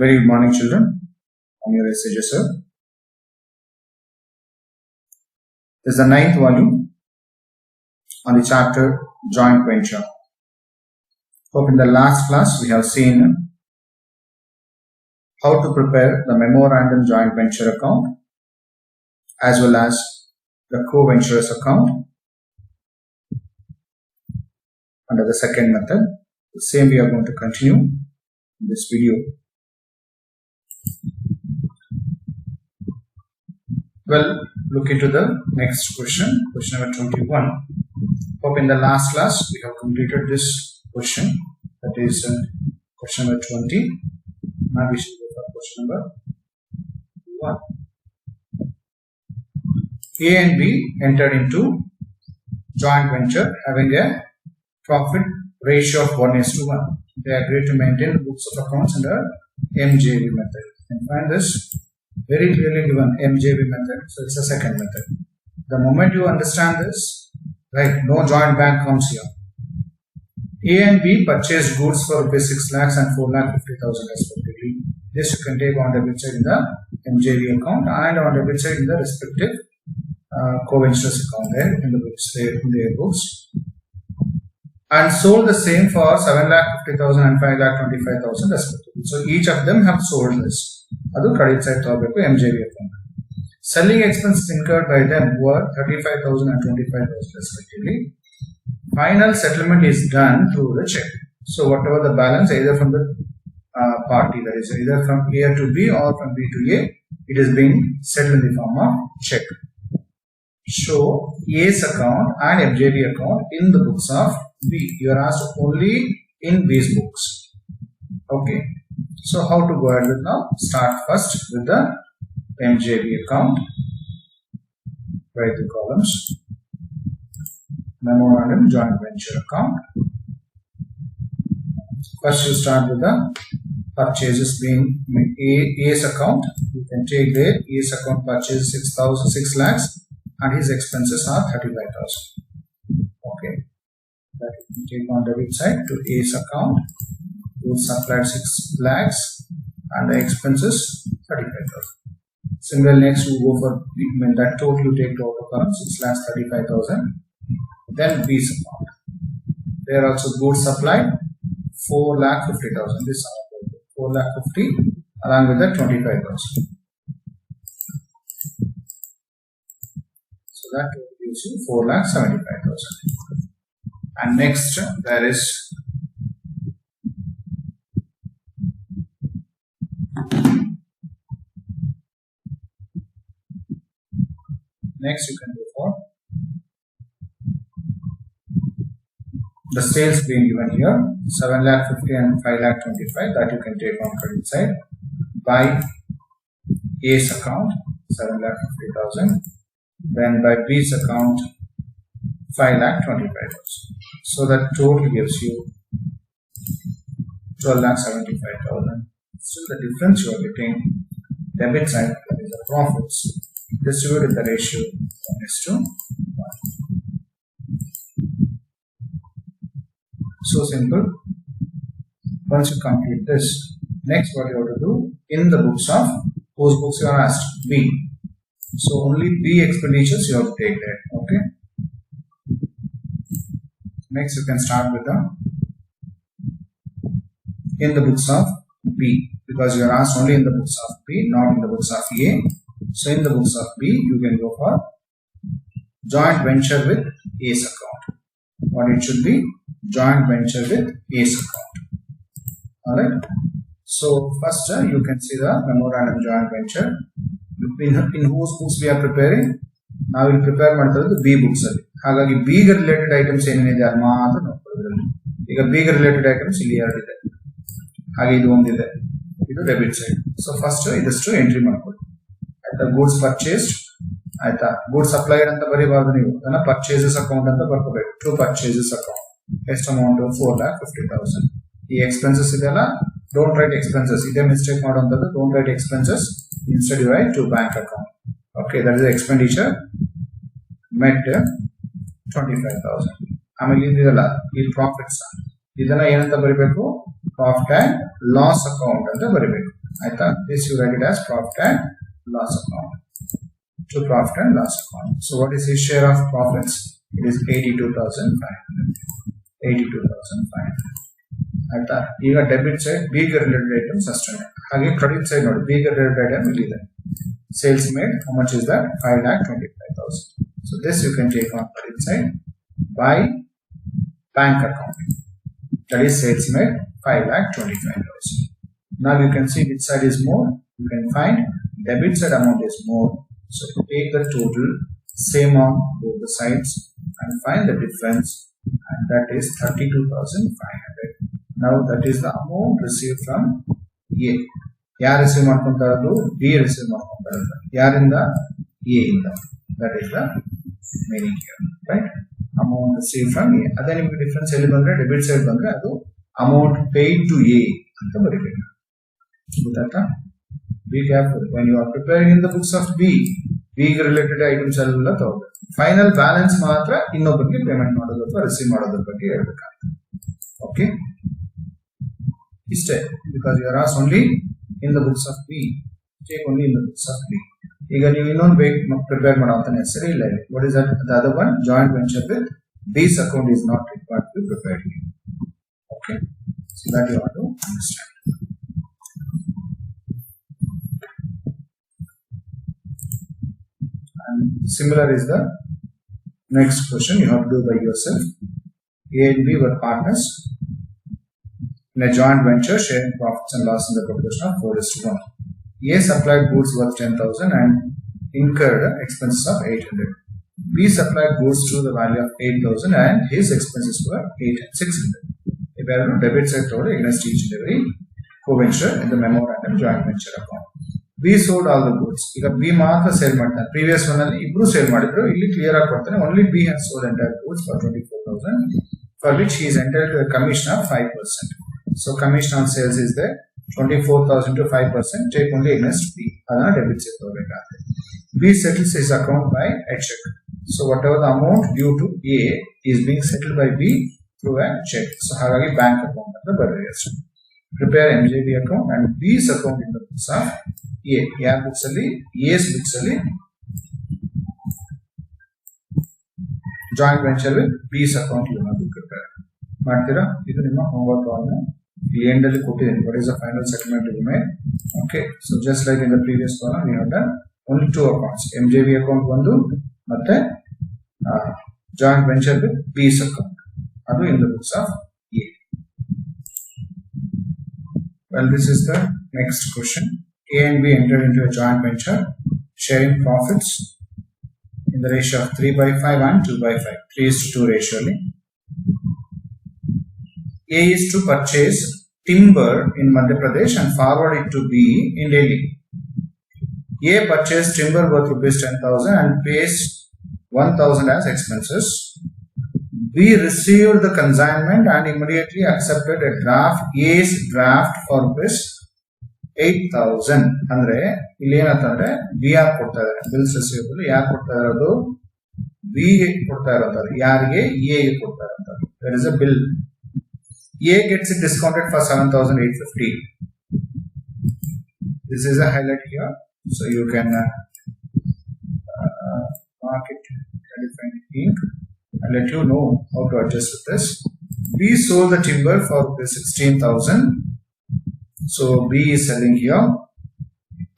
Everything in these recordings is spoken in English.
Very good morning, children. I'm your SAJ sir. This is the 9th volume on the chapter Joint Venture. Hope in the last class we have seen how to prepare the memorandum joint venture account as well as the co-venturers account under the second method. The same we are going to continue in this video. Well, look into the next question number 21. Hope in the last class we have completed this question, that is question number 20. Now we should go for question number 1. A and B entered into joint venture having a profit ratio of 1:1. They agreed to maintain books of accounts under MJV method. You can find this very clearly given, MJV method, so it's a second method. The moment you understand this, right, no joint bank comes here. A and B purchased goods for rupees 6 lakhs and 4,50,000 respectively. This you can take on debit side in the MJV account and on debit side in the respective co-ventures account there in the books, there in their books, and sold the same for 7,50,000 and 5,25,000 respectively. So each of them have sold this. Adu credit side to MJV account. Selling expenses incurred by them were 35,000 and 25,000 respectively. Final settlement is done through the check. So whatever the balance, either from the party, that is either from A to B or from B to A, it is being settled in the form of check. Show A's account and MJV account in the books of B. You are asked only in B's books. Okay. So how to go ahead with now? Start first with the MJV account. Write the columns. Memorandum joint venture account. First you start with the purchases being A's account. You can take there A's account purchase 6 lakhs and his expenses are 35,000. Okay. That you can take on debit side to A's account. Goods supplied 6 lakhs and the expenses 35,000. Similarly, next you go for when that total you take to auto column 6 lakhs 35,000. Then B's account. There also goods supplied 4,50,000. This 4,50,000 along with the 25,000. So that gives you 4,75,000. And next there is next you can go for the sales being given here 7,50,000 and 5,25,000, that you can take on credit side by A's account 7,50,000, then by B's account 5,25,000. So that total gives you 12,75,000. So the difference you are getting debit side, that is the profits, distributed in the ratio 1:1. So simple. Once you complete this, next what you have to do in the books of whose books you are asked? B. So only B expenditures you have to take there. Okay. Next you can start with the in the books of B, because you are asked only in the books of B, not in the books of A. So in the books of B, you can go for joint venture with A's account. What it should be? Joint venture with A's account. Alright. So first you can see the memorandum joint venture. In whose books we are preparing? Now we will prepare the B books. ಹಾಗಾಗಿ B ಗೆ related items ಏನೇನಿದೆ ಅದು ಮಾತ್ರ ನೋಡ್ಕೊಳ್ಳೋದ್ರಲ್ಲಿ. ಈಗ B ಗೆ related items ಇಲ್ಲಿ ಎರಡಿದೆ. ಹಾಗೆ ಇದು ಒಂದಿದೆ. ಇದು ಡೆಬಿಟ್ ಸೈಡ್. ಸೊ ಫಸ್ಟ್ ಇದಷ್ಟು ಎಂಟ್ರಿ ಮಾಡ್ಕೊಳ್ಳಿ. ಆಯ್ತಾ, ಗೂಡ್ಸ್ ಪರ್ಚೇಸ್ಡ್ ಆಯ್ತಾ, ಗೂಡ್ಸ್ ಸಪ್ಲೈಡ್ ಅಂತ ಬರೀಬಾರ್ದು ನೀವು, ಅದನ್ನ ಪರ್ಚೇಸಸ್ ಅಕೌಂಟ್ ಅಂತ ಬರ್ಕೋಬೇಕು. ಟು ಪರ್ಚೇಸಸ್ ಅಕೌಂಟ್ ಎಷ್ಟು ಅಮೌಂಟ್ 4,50,000. ಈ ಎಕ್ಸ್ಪೆನ್ಸಸ್ ಇದೆಲ್ಲ ಡೋಂಟ್ ರೈಟ್ ಎಕ್ಸ್ಪೆನ್ಸಸ್, ಇದೇ ಮಿಸ್ಟೇಕ್ ಮಾಡುವಂಥದ್ದು. Don't write expenses, instead you write to bank account. Okay, that is expenditure met 25,000. ಆಮೇಲೆ ಇದೆಲ್ಲ ಈ ಪ್ರಾಫಿಟ್ಸ್, ಇದನ್ನ ಏನಂತ ಬರಿಬೇಕು? ಪ್ರಾಫಿಟ್ ಅಂಡ್ ಲಾಸ್ ಅಕೌಂಟ್ ಅಂತ ಬರಿಬೇಕು. This you write it as profit and loss account. To profit and loss account. So what is his share of profits? It is 82,500. 82,500. ಈಗ debit side B ಗೆ related items ಅಷ್ಟೇ. ಹಾಗೆ credit side ನೋಡಿ, B ಗೆ related item ಇಲ್ಲಿದೆ. Sales made, how much is that? 5,25,000. So this you can take on credit side by bank account. That is sales made 5,25,000. Now you can see which side is more. You can find debit side amount is more. So take the total same on both the sides and find the difference, and that is 32,500. Now that is the amount received from A. ಯಾರು receive ಮಾಡ್ಕೊಂತ ಇರೋದು? B receive ಮಾಡ್ಕೊಂತ ಇರೋದು. ಯಾರಿಂದ? A ಇಂದ. That is the meaning here, right? Amount received from A. ಅದೇ ನಿಮಗೆ difference ಎಲ್ಲಿ ಬಂದ್ರೆ ಡೆಬಿಟ್ ಸೈಡ್ ಬಂದ್ರೆ ಅದು ಅಮೌಂಟ್ ಪೇಯ್ಡ್ ಟು A ಅಂತ ಬರೀಬೇಕು. ಗೊತ್ತಾಯ್ತಾ? Be careful when you are preparing in the books of B ಗೆ ರಿಲೇಟೆಡ್ ಐಟಮ್ಸ್ ಎಲ್ಲ ತಗೋಬೇಕು. ಫೈನಲ್ ಬ್ಯಾಲೆನ್ಸ್ ಮಾತ್ರ ಇನ್ನೊಬ್ಬರಿಗೆ ಪೇಮೆಂಟ್ ಮಾಡೋದು ಅಥವಾ ರಿಸೀವ್ ಮಾಡೋದ್ರ ಬಗ್ಗೆ ಹೇಳ್ಬೇಕಾಗ್ತದೆ. ಓಕೆ, ಇಷ್ಟೇ. Because you are as only in the books of B, take only in the books of B. ಈಗ ನೀವು ಇನ್ನೊಂದು ಪ್ರಿಪೇರ್ ಮಾಡೋ ಅಂತ necessary ಇಲ್ಲ. What is that? The other one, joint venture with B's account is not required to be prepared. Okay, so that you have to understand. And similar is the next question you have to do by yourself. A and B were partners in a joint venture sharing profits and loss in the proportion of 4:1. A supplied goods worth 10,000 and incurred expenses of 800. B supplied goods to the value of 8,000 and his expenses were 600. If I have debit side total against each and every co-venture in the memorandum joint venture account. B sold all the goods. ಈಗ B ಮಾತ್ರ sale ಮಾಡ್ತಾನೆ. Previous one ಅಲ್ಲಿ ಇಬ್ರು sale ಮಾಡಿದ್ರು. ಇಲ್ಲಿ clear ಆಗಿ ಕೊಡ್ತಾನೆ. Only B has sold entire goods for 24,000, for which he is entitled to a commission of 5%. So commission on sales is there. 24,000 to 5%. Take only against B. Adana debit side ತಗೋಬೇಕಾಗುತ್ತೆ. B settles his account by a check. So whatever the amount due to A is being settled by B through a check. So ಹಾಗಾಗಿ bank account ಅಂತ ಬರೆಯಿರಿ ಅಷ್ಟೇ. Prepare MJB account and B's account in the books of A. ಯಾರ books ಅಲ್ಲಿ? A's books ಅಲ್ಲಿ joint venture with B's account you have to prepare. ಮಾಡ್ತೀರಾ? ಇದು ನಿಮ್ಮ ಹೋಮ್ವರ್ಕ್ ಅನ್ನು ಈ ಎಂಡ್ ಅಲ್ಲಿ ಕೊಟ್ಟಿದ್ದೀನಿ. What is the final settlement to be made? Okay, so just like in the previous column we have done only two accounts, MJB account ಒಂದು ಮತ್ತೆ joint venture with B's account. ಅದು in the books of A. Well, this is the next question. A and B entered into a joint venture sharing profits in the ratio of 3/5 and 2/5. 3:2 ratio. A is to purchase timber in Madhya Pradesh and forward it to B in Delhi. A purchased timber worth ₹10,000 and pays 1,000 as expenses. B received the consignment and immediately accepted a draft, A's draft for ₹8,000. ಅಂದ್ರೆ ಇಲ್ಲಿ ಏನಂತಂದ್ರೆ B ಯಾರು ಕೊಡ್ತಾ ಇದ್ದಾರೆ? Bills receivable ಯಾರು ಕೊಡ್ತಾ ಇರೋದು? B ಕೊಡ್ತಾ ಇರೋದು. ಯಾರಿಗೆ? A ಗೆ ಕೊಡ್ತಾ ಇರೋದು. There is a bill. A gets it discounted for 7,850. This is a highlight here, so you can mark it, define it ink, and let you know how to adjust with this. B sold the timber for 16,000. So B is selling here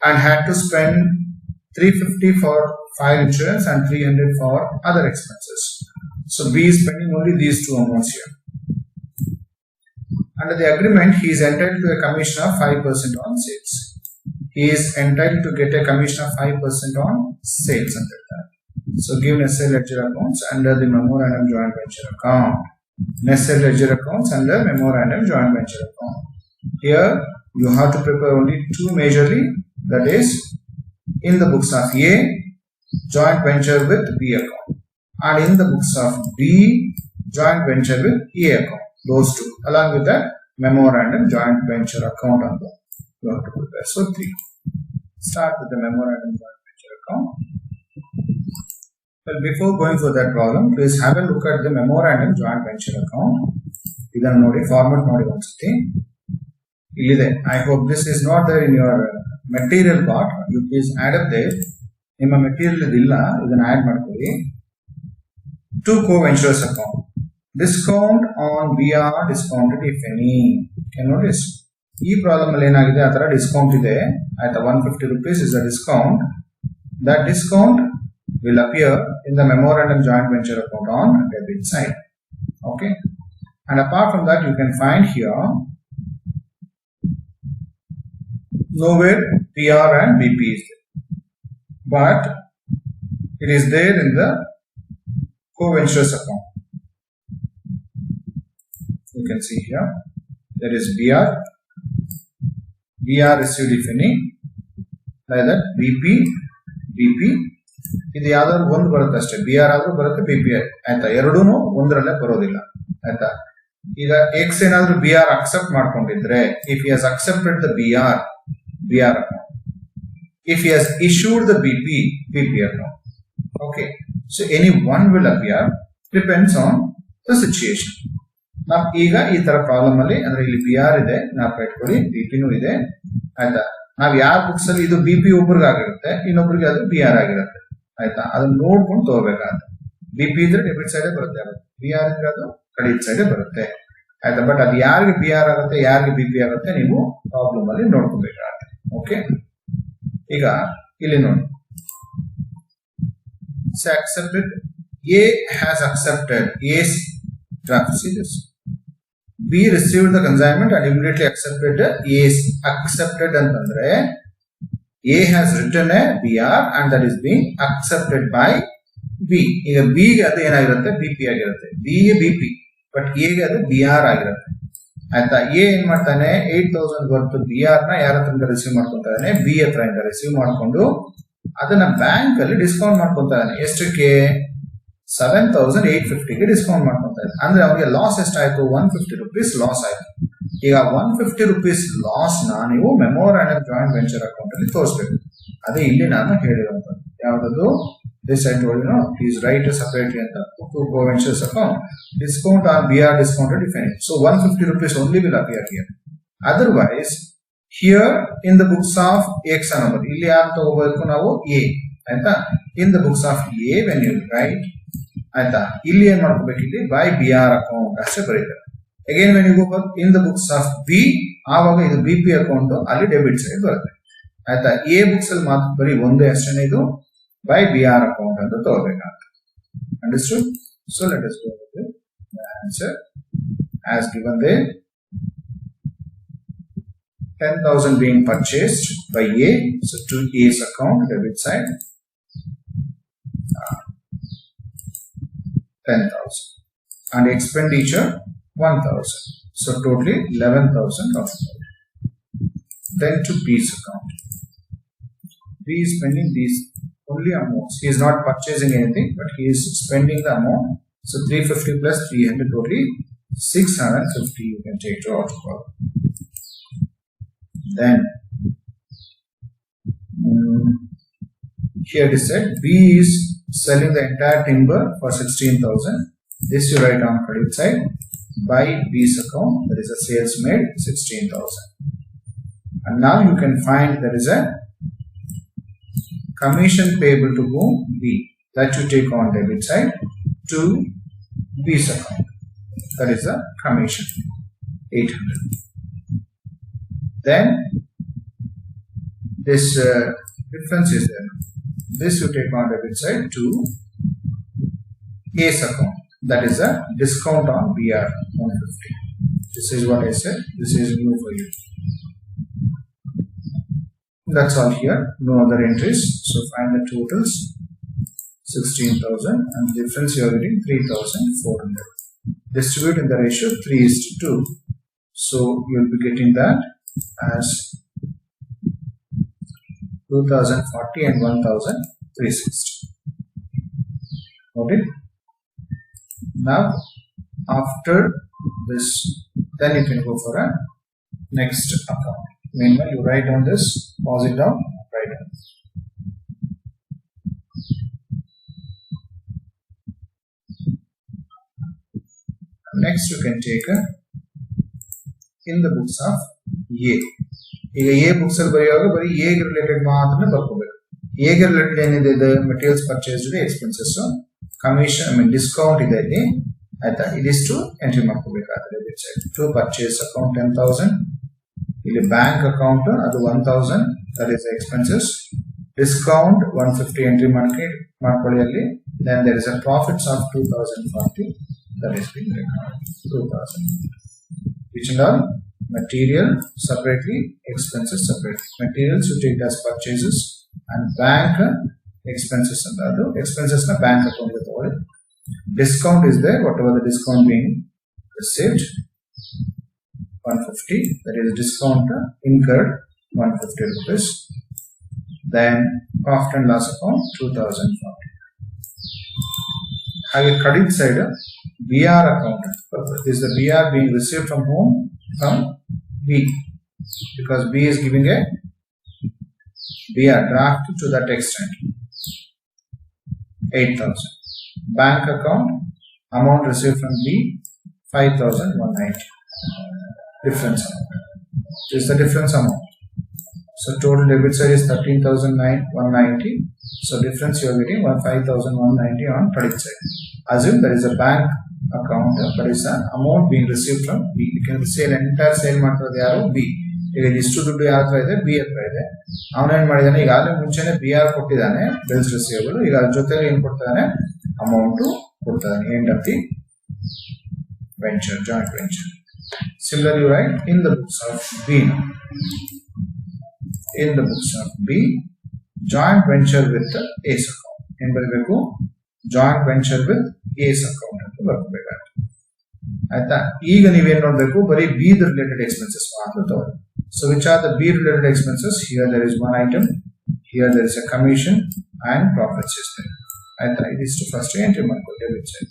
and had to spend 350 for fire insurance and 300 for other expenses. So B is spending only these two amounts here. Under the agreement, he is entitled to a commission of 5% on sales. He is entitled to get a commission of 5% on sales under that. So give necessary ledger accounts under the memorandum joint venture account. Necessary ledger accounts under memorandum joint venture account. Here you have to prepare only two majorly, that is in the books of A, joint venture with B account, and in the books of B, joint venture with A account. Those two, along with that memorandum joint venture account on the you have to prepare. So 3. Start with the memorandum joint venture account. Well, before going for that problem, please have a look at the memorandum joint venture account. ಇದನ್ನು ನೋಡಿ, format ನೋಡಿ ಒಂದ್ಸತಿ. ಇಲ್ಲಿದೆ. I hope this is not there in your material part. You please add up there. ನಿಮ್ಮ material ಇದಿಲ್ಲ, ಇದನ್ನ add ಮಾಡ್ಕೊಳ್ಳಿ. To co-ventures account. Discount on BR discounted if any. Can notice ಈ ಪ್ರಾಬ್ಲಮ್ ಅಲ್ಲಿ ಏನಾಗಿದೆ, ಆ ತರ ಡಿಸ್ಕೌಂಟ್ ಇದೆ ಆಯ್ತಾ. 150 rupees is a discount. That discount will appear in the memorandum joint venture account on debit side. Okay, and apart from that you can find here nowhere PR and BP is there, but it is there in the co-ventures account. You can see here there is BR received if any, like that BP ಇದು ಯಾವ್ದಾದ್ರು ಒಂದು ಬರುತ್ತೆ ಅಷ್ಟೇ. BR ಆದ್ರೂ ಬರುತ್ತೆ, BP ಆಯ್ತಾ, ಎರಡೂ ಒಂದರಲ್ಲೇ ಬರೋದಿಲ್ಲ ಆಯ್ತಾ. ಈಗ X ಏನಾದ್ರೂ BR ಅಕ್ಸೆಪ್ಟ್ ಮಾಡ್ಕೊಂಡಿದ್ರೆ, if he has accepted the BR account, if he has issued the BP account, okay, so any one will appear, depends on the situation. ನಾವು ಈಗ ಈ ತರ ಪ್ರಾಬ್ಲಮ್ ಅಲ್ಲಿ ಅಂದ್ರೆ ಇಲ್ಲಿ BR ಇದೆ, ನಾವು ಇಟ್ಕೊಳ್ಳಿ, BP ನೂ ಇದೆ ಆಯ್ತಾ. ನಾವ್ ಯಾವ ಬುಕ್ಸ್ ಅಲ್ಲಿ ಇದು BP ಒಬ್ಬರಿಗೆ ಆಗಿರುತ್ತೆ, ಇನ್ನೊಬ್ರಿಗೆ ಅದು BR ಆಗಿರುತ್ತೆ ಆಯ್ತಾ. ಅದನ್ನ ನೋಡ್ಕೊಂಡು ತಗೋಬೇಕಾಗುತ್ತೆ. BP ಇದ್ರೆ ಡೆಬಿಟ್ ಸೈಡ್ ಬರುತ್ತೆ, BR ಇದ್ರೆ ಅದು ಕ್ರೆಡಿಟ್ ಸೈಡ್ ಬರುತ್ತೆ ಆಯ್ತಾ. ಬಟ್ ಅದು ಯಾರಿಗೆ BR ಆಗುತ್ತೆ, ಯಾರಿಗೆ BP ಆಗುತ್ತೆ, ನೀವು ಪ್ರಾಬ್ಲಮ್ ಅಲ್ಲಿ ನೋಡ್ಕೋಬೇಕಾಗುತ್ತೆ. ಓಕೆ, ಈಗ ಇಲ್ಲಿ ನೋಡಿ, accepted, A has accepted A's draft. See this, B received the consignment and immediately accepted A's accepted ಅಂತಂದ್ರೆ A has written a BR and that is being accepted by B. ಈಗ B ಗೆ ಅದು ಏನಾಗಿರುತ್ತೆ, BP ಆಗಿರುತ್ತೆ. B ಗೆ BP, but A ಗೆ ಅದು BR ಆಗಿರುತ್ತೆ ಆಯ್ತಾ. A ಏನ್ ಮಾಡ್ತಾನೆ, 8000 ವರ್ತ್ BR ನ ಯಾರ ಹತ್ರ ರಿಸೀವ್ ಮಾಡ್ಕೊಂತಾನೆ, B ಹತ್ರ ರಿಸೀವ್ ಮಾಡ್ಕೊಂಡು ಅದನ್ನ ಬ್ಯಾಂಕ್ ಅಲ್ಲಿ ಡಿಸ್ಕೌಂಟ್ ಮಾಡ್ಕೊಂತಾನೆ. ಎಷ್ಟಕ್ಕೆ, 7850 ಗೆ ಡಿಸ್ಕೌಂಟ್ ಮಾಡ್ಕೊಂತ ಇದ್ದಾನೆ. ಅಂದ್ರೆ ಅವನಿಗೆ ಲಾಸ್ ಎಷ್ಟಾಯ್ತು, 150 rupees ಲಾಸ್ ಆಯ್ತು. ಈಗ 150 rupees ಲಾಸ್ ನ ನೀವು ಮೆಮೊರಾಂಡಮ್ ಜಾಯಿಂಟ್ ವೆಂಚರ್ ಅಕೌಂಟ್ ಅಲ್ಲಿ ತೋರಿಸಬೇಕು. ಅದೇ ಇಲ್ಲಿ ನಾನು ಹೇಳಿರುವಂತದ್ದು. ಯಾವ್ದು, this I told you no, please write separately ಅಂತ. To co-ventures account, discount on BR discounted if any. So 150 rupees only will appear here. Otherwise here in the books of X ಅನ್ನೋದು ಇಲ್ಲಿ ಯಾರು ತಗೋಬೇಕು, ನಾವು A ಆಯ್ತಾ. ಇನ್ the books of A when you write ಆಯ್ತಾ, ಇಲ್ಲಿ ಏನ್ ಮಾಡ್ಕೋಬೇಕು, ಇಲ್ಲಿ ಬೈ BR ಅಕೌಂಟ್ ಅಷ್ಟೇ ಬರೀತಾರೆ. Again when you go in the books of B, ಆವಾಗ ಇದು BP ಅಕೌಂಟ್ ಅಲ್ಲಿ ಡೆಬಿಟ್ ಸೈಡ್ ಬರುತ್ತೆ ಆಯ್ತಾ. A ಬುಕ್ಸ್ ಅಲ್ಲಿ ಮಾತ್ರ ಬರೀ ಒಂದೇ ಅಷ್ಟೇ, ಇದು ಬೈ BR ಅಕೌಂಟ್ ಅಂತ ತಗೋಬೇಕಾಗುತ್ತೆ. Understood? So let us go with the answer as given there. 10,000 being purchased by A, so to A's account debit side 10,000 and expenditure 1,000, so totally 11,000 of it. Then to B's account, B is spending these only amounts. He is not purchasing anything, but he is spending the amount. So 350 plus 300, totally 650 you can take to output. Then here it is said B is selling the entire timber for 16,000. This you write on credit side by B's account. There is a sales made 16,000. And now you can find there is a commission payable to whom, B. That you take on debit side to B's account. That is the commission 800. Then this difference is there. This you take on debit side to A's account. That is a discount on BR 150. This is what I said. This is new for you. That's all here. No other entries. So find the totals. 16,000 and difference you are getting 3,400. Distribute in the ratio 3:2. So you will be getting that as 2,040 and 1,360. Okay. Now after this, then you can go for a next account. Meanwhile, you write down this, pause it down, write down. Next, you can take in the books of A. ಈಗ A books ಅಲ್ಲಿ ಬರೆಯುವಾಗ ಬರೀ A ಗೆ related ಮಾತ್ರ ಬರ್ಕೋಬೇಕು. A ಗೆ related ಏನಿದೆ ಇದು materials purchased expenses, commission discount ಇದೆ ಇಲ್ಲಿ ಆಯ್ತಾ. ಇದಿಷ್ಟು ಎಂಟ್ರಿ ಮಾಡ್ಕೋಬೇಕಾದ್ರೆ debit side. To purchase account 10,000, ಇಲ್ಲಿ ಬ್ಯಾಂಕ್ ಅಕೌಂಟ್ ಅದು 1,000 that is expenses. Discount 150 entry ಮಾಡ್ಕೊಳ್ಳಿ ಅಲ್ಲಿ. Then there is a profits of 2,040 that is being recorded 2,000, which and all material separately, expenses separately. Materials you take as purchases and bank expenses and other expenses na bank account ge tagoli. Discount is there, whatever the discount being received 150, that is discount incurred 150 rupees. Then profit and loss account 2,040. ಹಾಗೆ credit side BR account. Is the BR being received from whom? From B, because B is giving a BR draft to that extent 8,000. Bank account amount received from B 5,190. Difference amount. This is the difference amount. So total debit side is 13,190. So difference you are getting 5,190 on credit side. Assume there is a bank account, but is the amount being received from B. You can sell entire sale ಮಾಡ್ತಿರೋದು ಯಾರು B. ಈಗ ಇಷ್ಟು ದುಡ್ಡು ಯಾರ ಹತ್ರ ಇದೆ B ಹತ್ರ ಇದೆ. ಅವನೇನ್ ಮಾಡಿದಾನೆ, ಈಗಾಗಲೇ ಮುಂಚೆನೆ BR ಕೊಟ್ಟಿದ್ದಾನೆ ಬಿಲ್ಸ್ ರಿಸೀವಬಲ್. ಈಗ ಅದ್ರ ಜೊತೆಗೆ ಏನ್ ಕೊಡ್ತಾನೆ, ಅಮೌಂಟ್ ಕೊಡ್ತಾನೆ end of the venture, joint venture. Similarly, right in the books of B. In the books of B, joint venture with Ace account. ಏನ್ ಬರಬೇಕು, joint venture with Ace account ಅಂತ ಬರ್ಕೋಬೇಕಾಗುತ್ತೆ ಆಯ್ತಾ. ಈಗ ನೀವೇನ್ ನೋಡ್ಬೇಕು, ಬರೀ ಬಿ ದ ರಿಲೇಟೆಡ್ ಎಕ್ಸ್ಪೆನ್ಸಸ್ ಮಾತ್ರ ತಗೊಳ್ಳಿ. So which are the B related expenses? Here there is one item, here there is a commission and profits is there ಆಯ್ತಾ. ಇದಿಷ್ಟು ಫಸ್ಟ್ ಎಂಟ್ರಿ ಮಾಡ್ಕೊಳ್ಳಿ debit side.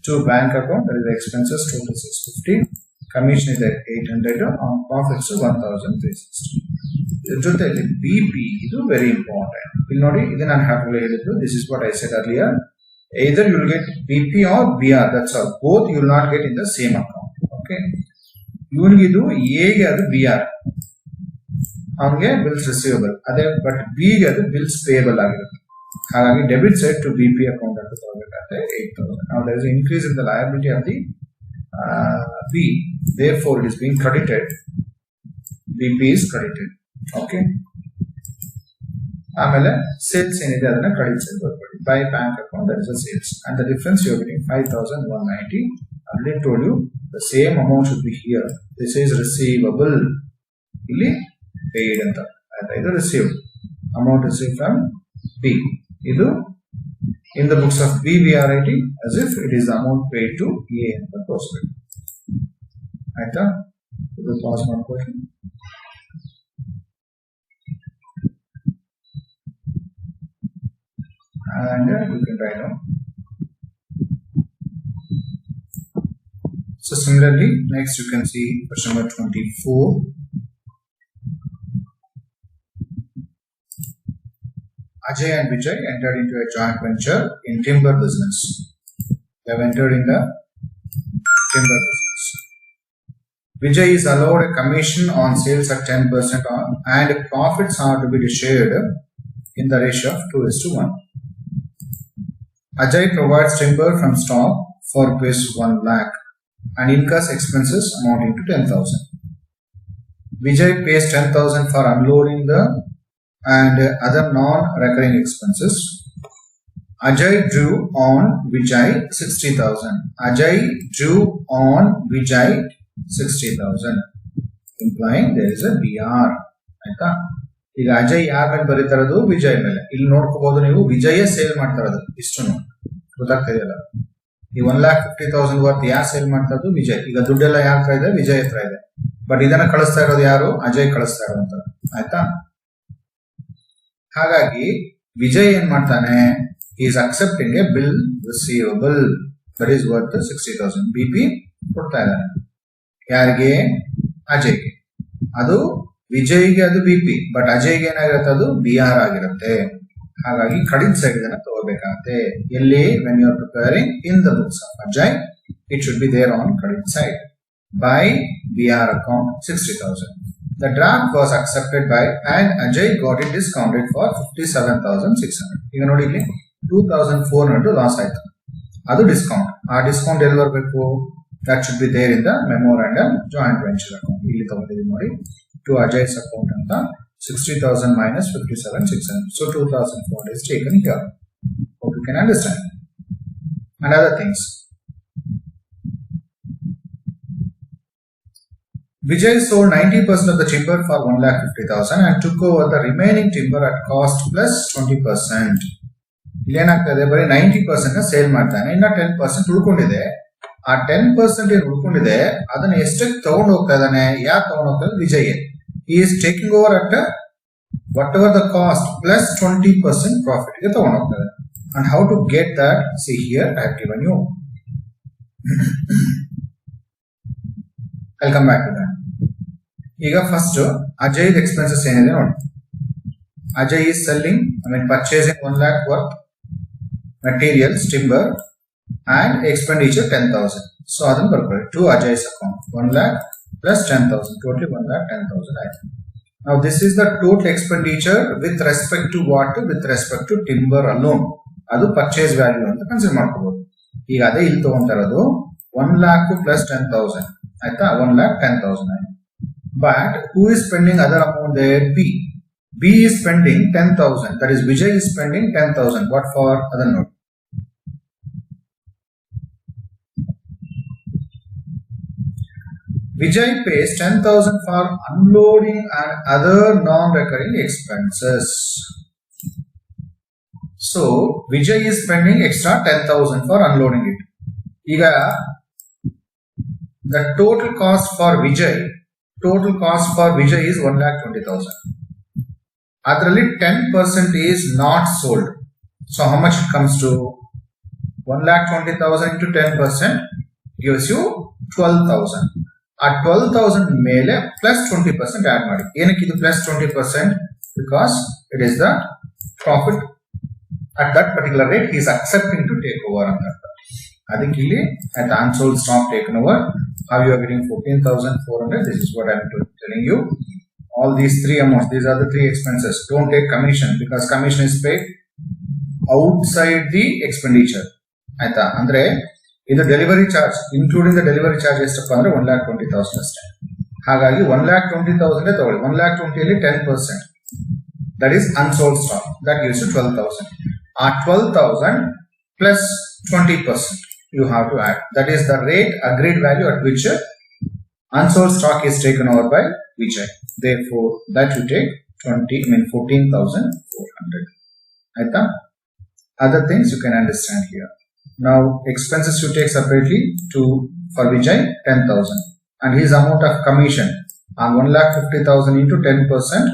To bank account that is expenses total 650, commission ಇದೆ 800, profits 1,360. ಇದ್ರ ಜೊತೆಯಲ್ಲಿ BP ಇದು very important. ಇಲ್ಲಿ ನೋಡಿ, ಇದು ನಾನು ಹಾಕಲು ಹೇಳಿದ್ದು, this is what I said earlier. either you will get BP or BR, that's all. Both you will not get in the same account. Okay, ಇವನಿಗೆ ಇದು A ಗೆ ಅದು BR, ಅವನಿಗೆ ಬಿಲ್ಸ್ ರಿಸೀವಬಲ್ ಅದೇ, ಬಟ್ B ಗೆ ಅದು bills payable ಆಗಿರುತ್ತೆ. ಹಾಗಾಗಿ debit side to BP account ಅಂತ ತಗೋಬೇಕಾಗುತ್ತೆ 8,000. now there is an increase in the liability of the B, therefore it is being credited. BP is credited. Okay, ಆಮೇಲೆ sales ಏನಿದೆ ಅದನ್ನ ಕ್ರೆಡಿಟ್ ಸೈಡ್ ಬರ್ಕೊಳ್ಳಿ. By bank account that is a sales and the difference you are getting 5,190. Already told you the same amount should be here. This is receivable, ಇಲ್ಲಿ paid ಅಂತ ಆಯ್ತಾ. ಇದು received amount receive from B. ಇದು in the books of B we are writing as if it is amount paid to A ಅಂತ ತೋರಿಸ್ಬೇಕು ಆಯ್ತಾ. ಇದು pass ಮಾಡ್ಕೊಳ್ಳಿ. And you can write down. So similarly, next you can see question number 24. Ajay and Vijay entered into a joint venture in timber business. They have entered in the timber business. Vijay is allowed a commission on sales at 10% on, and profits are to be shared in the ratio of 2:1. Ajay provides timber from stock for rupees 1 lakh and incurs expenses amounting to 10,000. Vijay pays 10,000 for unloading the and other non-recurring expenses. Ajay drew on Vijay 60,000. Ajay drew on Vijay 60,000, implying there is a BR. ಆಯ್ತಾ. ಈಗ ಅಜಯ್ ಯಾರ ಮೇಲೆ ಬರೀತಾ ಇರೋದು, ವಿಜಯ್ ಮೇಲೆ. ಇಲ್ಲಿ ನೋಡ್ಕೋಬಹುದು ನೀವು, ವಿಜಯ sale ಮಾಡ್ತಾ ಇರೋದು ಇಷ್ಟು ಗೊತ್ತಾಗ್ತಾ ಇದೆಯಲ್ಲ. ಈ 1,50,000 ವರ್ತ್ ಯಾರು ಸೇಲ್ ಮಾಡ್ತಾ ಇರೋದು, ವಿಜಯ್. ಈಗ ದುಡ್ಡೆಲ್ಲ ಯಾರ ಹತ್ರ ಇದೆ, ವಿಜಯ್ ಹತ್ರ ಇದೆ. ಬಟ್ ಇದನ್ನ ಕಳಿಸ್ತಾ ಇರೋದು ಯಾರು, ಅಜಯ್ ಕಳಿಸ್ತಾ ಇರೋದು ಆಯ್ತಾ. ಹಾಗಾಗಿ ವಿಜಯ್ ಏನ್ ಮಾಡ್ತಾನೆ, is accepting A bill receivable that is worth 60,000. BP ಕೊಡ್ತಾ ಇದ್ದಾನೆ ಯಾರಿಗೆ, ಅಜಯ್ಗೆ. ಅದು ವಿಜಯ್ಗೆ ಅದು BP, ಬಟ್ ಅಜಯ್ಗೆ ಏನಾಗಿರುತ್ತೆ, ಅದು BR ಆಗಿರುತ್ತೆ. ಹಾಗಾಗಿ ಕ್ರೆಡಿಟ್ ಸೈಡ್ ಇದನ್ನ ತಗೋಬೇಕಾಗುತ್ತೆ. ಎಲ್ಲಿ, when you are preparing in the books of Ajay, it should be there on credit side. by BR account 60,000. The draft was accepted by and Ajay got it discounted for 57,600. ಈಗ ನೋಡಿ ಇಲ್ಲಿ 2,400 loss ಆಯ್ತು, ಅದು discount. ಆ discount ಎಲ್ಲಿ ಬರಬೇಕು? that should be there in the memorandum joint venture account. ಇಲ್ಲಿ ತಗೊಂಡಿದ್ದೀವಿ ನೋಡಿ, to Ajay's account ಅಂತ 60,000 minus 57,600. So 2,400 is taken here. Hope you can understand. And other things. Vijay sold 90% of the timber for 1,50,000 and took over the remaining timber at cost plus 20%. ಇಲ್ಲೇನಾಗ್ತದೆ, ಬರೀ 90% sale ಮಾಡ್ತಾನೆ, ಇನ್ನ 10% ಉಳ್ಕೊಂಡಿದೆ. ಆ 10% ಏನು ಉಳ್ಕೊಂಡಿದೆ ಅದನ್ನ ಎಷ್ಟಕ್ಕೆ ತಗೊಂಡು ಹೋಗ್ತಾ ಇದ್ದಾನೆ? ಯಾರು ತಗೊಂಡು ಹೋಗ್ತಾ ಇದ್ದಾನೆ? Vijay. He is taking over at whatever the cost plus 20% profit ಗೆ ತಗೊಂಡು ಹೋಗ್ತಾ ಇದ್ದಾನೆ. And how to get that? See here, I have given you. I'll come back to that. ಈಗ ಫಸ್ಟ್ ಅಜಯ್ ಎಕ್ಸ್ಪೆನ್ಸಸ್ ಏನಿದೆ ನೋಡಿ. Ajay is selling, purchasing 1 lakh worth materials, timber, and expenditure 10,000. So ಅದನ್ನು ಬರ್ಕೊಳ್ಳಿ to Ajay's account. 1 lakh plus 10,000, totally 1,10,000. Now this is the total expenditure with respect to what? With respect to timber alone. ಅದು purchase value ಅಂತ consider ಮಾಡ್ಕೋಬಹುದು. ಈಗ ಅದೇ ಇಲ್ಲಿ ತಗೊಂತಾ ಇರೋದು 1 lakh plus 10,000 ಆಯ್ತಾ, 1,10,000 ಆಯ್ತು. But who is spending other amount there? B. B is spending 10,000. That is Vijay is spending 10,000. What for? Other note. Vijay pays 10,000 for unloading and other non-recurring expenses. So Vijay is spending extra 10,000 for unloading it. Iga the total cost for Vijay is 1,20,000. Adralli 10% is not sold. So how much it comes to? 1,20,000 into 10% gives you 12,000. At 12,000 ಮೇಲೆ plus 20% add ಮಾಡಿ. ಏನಕ್ಕೆ ಇದು plus 20%? Because it is the profit at that particular rate he is accepting to take over ಅಂತ. ಅದಕ್ಕೆ ಇಲ್ಲಿ at the unsold stock taken over, how you are getting 14,400. This is what I am telling you. All these three amounts, these are the three expenses. Don't take commission because commission is paid outside the expenditure. ಆಯ್ತಾ, ಅಂದ್ರೆ ಇದು delivery charge including the delivery charge ಎಷ್ಟಪ್ಪ ಅಂದ್ರೆ 1,20,000 ಅಷ್ಟೇ. ಹಾಗಾಗಿ 1,20,000 ತಗೊಳ್ಳಿ. 1,20,000 ಅಲ್ಲಿ 10% that is unsold stock, that gives you 12,000. ಆ 12,000 plus 20% you have to add. That is the rate agreed value at which unsold stock is taken over by Vijay. Therefore that you take 14,400. ಆಯ್ತಾ? Other things you can understand here. Now expenses you take separately for Vijay 10,000 and his amount of commission on 1,50,000 into 10%.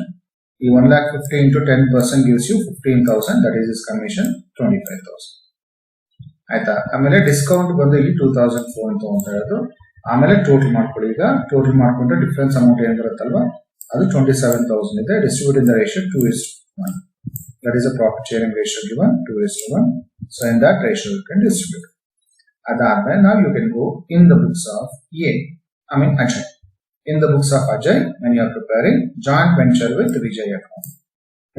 The 1,50,000 into 10% gives you 15,000. That is his commission 25,000. ಆಯ್ತಾ? ಆಮೇಲೆ discount ಬಂದು ಇಲ್ಲಿ 2,400 ತಗೊಂತ ಇರೋದು. ಆಮೇಲೆ total ಮಾಡ್ಕೊಳ್ಳಿ. ಈಗ total ಮಾಡ್ಕೊಂಡ್ರೆ difference amount ಏನ್ ಬರುತ್ತಲ್ವಾ ಅದು 27,000 ಇದೆ. Distribute in the ratio 2:1. That is a profit sharing ratio given 2:1. So in that ratio you can distribute. Adhaarmele now you can go in the books of Ajay. In the books of Ajay, when you are preparing joint venture with Vijay account.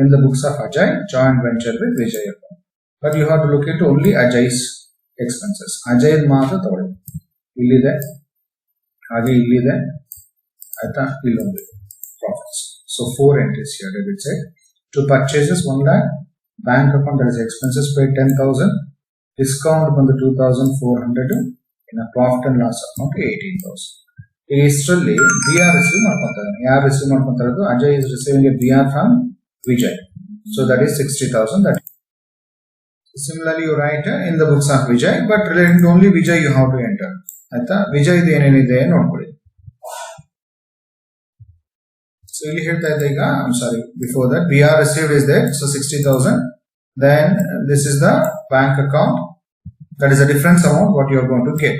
In the books of Ajay, joint venture with Vijay account. But you have to look into only Ajay's expenses. Ajay ಮಾತ್ರ ತಗೊಳ್ಳಿ. ಇಲ್ಲಿದೆ, ಹಾಗೆ ಇಲ್ಲಿದೆ, ಆಯ್ತಾ, ಇಲ್ಲೊಂದು profits. So 4 entries here. Debit side. To purchases 1 lakh, bank account that is expenses paid 10,000, discount on the 2,400, in a profit and loss account 18,000. Extrally BR receive ಮಾಡ್ಕೊಂತಾರೆ. ಯಾರು receive ಮಾಡ್ಕೊಂತಾರೆ? Ajay is receiving a BR from Vijay. So that is 60,000. That similarly you write in the books of Vijay, but relating to only Vijay you have to enter. ಆಯ್ತಾ? Vijay ಏನೇನಿದೆ ನೋಡ್ಕೊಳ್ಳಿ. So ಇಲ್ಲಿ ಹೇಳ್ತಾ ಇದ್ದೆ ಈಗ, I'm sorry, before that BR received is there, so 60,000. Then this is the bank account, that is a difference amount what you are going to get.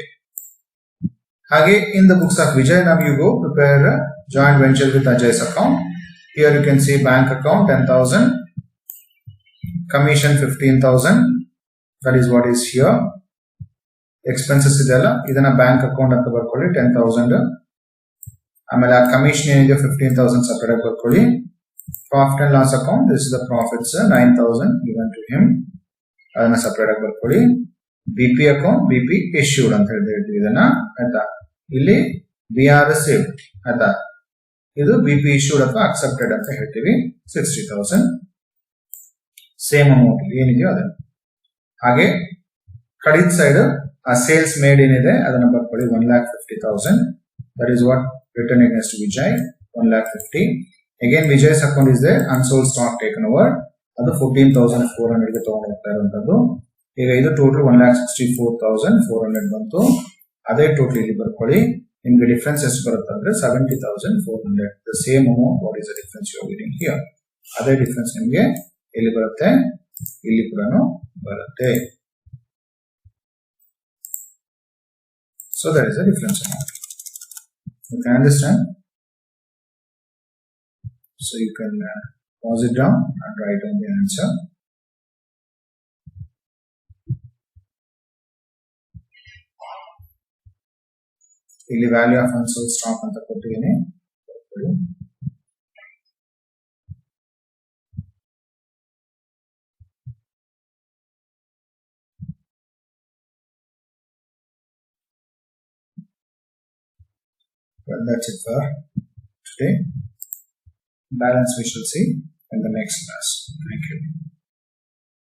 Hage in the books of Vijay now you go prepare a joint venture with Ajay's account. Here you can see bank account 10,000, commission 15,000, that is what is here. Expenses ಇದೆಲ್ಲ ಇದನ್ನ bank account ಅಂತ ಬರ್ಕೊಳ್ಳಿ 10,000. ಆಮೇಲೆ ಆ commission ಏನಿದೆ 15,000 separate ಆಗಿ ಬರ್ಕೊಳ್ಳಿ. Profit and loss account, this is the profits 9,000 given to him, ಅದನ್ನ ಸಪರೇಟ್ ಆಗಿ ಬರ್ಕೊಳ್ಳಿ. ಬಿಪಿ ಅಕೌಂಟ್, ಬಿಪಿ ಇಶ್ಯೂಡ್ ಅಂತ ಹೇಳ್ತೀವಿ ಇದನ್ನ, ಆಯ್ತಾ. ಇಲ್ಲಿ BR ರಿಸೀವ್ಡ್, ಆಯ್ತಾ. ಇದು ಬಿಪಿ ಇಶ್ಯೂಡ್ ಅಥವಾ ಅಕ್ಸೆಪ್ಟೆಡ್ ಅಂತ ಹೇಳ್ತೀವಿ. 60,000 ಸೇಮ್ ಅಮೌಂಟ್ ಏನಿದೆಯೋ ಅದನ್ನ. ಹಾಗೆ ಕಡಿದ ಸೈಡ್ ಆ ಸೇಲ್ಸ್ ಮೇಡ್ ಏನಿದೆ ಅದನ್ನ ಬರ್ಕೊಳ್ಳಿ 1,50,000. That is what return against Vijay 1,50,000. Again Vijay's account is they unsold stock taken over, ಅದು 14,400 ಗೆ ತಗೊಂಡು ಹೋಗ್ತಾ ಇರುವಂತದ್ದು. ಈಗ ಇದು ಟೋಟಲ್ 1,64,400 ಬಂತು. ಅದೇ ಟೋಟಲ್ ಇಲ್ಲಿ ಬರ್ಕೊಳ್ಳಿ. ನಿಮ್ಗೆ ಡಿಫ್ರೆನ್ಸ್ ಎಷ್ಟು ಬರುತ್ತೆ ಅಂದ್ರೆ 70,400. The same amount, what is the difference you are getting here. ಅದೇ ಡಿಫ್ರೆನ್ಸ್ ನಿಮ್ಗೆ ಎಲ್ಲಿ ಬರುತ್ತೆ, ಇಲ್ಲಿ ಕೂಡ ಬರುತ್ತೆ. So that is the difference amount. You can understand. So you can pause it down and write down the answer. ಇಲ್ಲಿ value of unsold stock ಅಂತ ಕೊಟ್ಟಿದ್ದೀನಿ. Well, that's it for today. Balance we shall see in the next class. Thank you.